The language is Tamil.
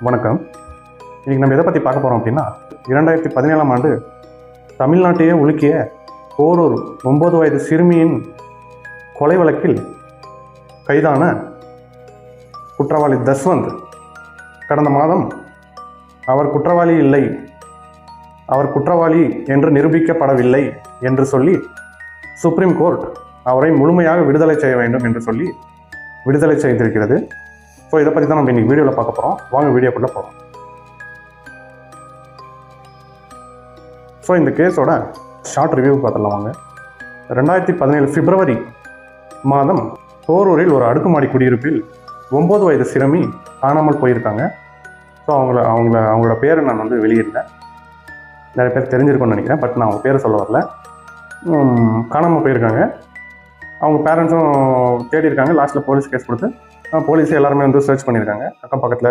வணக்கம். இன்றைக்கி நம்ம எதை பற்றி பார்க்க போகிறோம் அப்படின்னா 2017ஆம் ஆண்டு தமிழ்நாட்டையே உலுக்கிய போரூர் 9 வயது சிறுமியின் கொலை வழக்கில் கைதான குற்றவாளி தஸ்வந்த் கடந்த மாதம் அவர் குற்றவாளி இல்லை, அவர் குற்றவாளி என்று நிரூபிக்கப்படவில்லை என்று சொல்லி சுப்ரீம் கோர்ட் அவரை முழுமையாக விடுதலை செய்ய வேண்டும் என்று சொல்லி விடுதலை செய்திருக்கிறது. ஸோ இதை பற்றி தான் நம்ம இன்றைக்கி வீடியோவில் பார்க்க போகிறோம். வாங்க வீடியோக்குள்ளே போகிறோம். ஸோ இந்த கேஸோட ஷார்ட் ரிவ்யூ பார்த்துடலாம் வாங்க. 2017 பிப்ரவரி மாதம் போரூரில் ஒரு அடுக்குமாடி குடியிருப்பில் 9 வயது சிறுமி காணாமல் போயிருக்காங்க. ஸோ அவங்களோட பேரை நான் வெளியிட்டேன். நிறைய பேர் தெரிஞ்சிருக்கும்னு நினைக்கிறேன், பட் நான் அவங்க பேரை சொல்ல வரல. காணாமல் போயிருக்காங்க. அவங்க பேரண்ட்ஸும் தேடி இருக்காங்க. லாஸ்ட்டில் போலீஸ் கேஸ் கொடுத்து போலீஸ் எல்லாருமே சர்ச் பண்ணியிருக்காங்க. அக்கம் பக்கத்தில்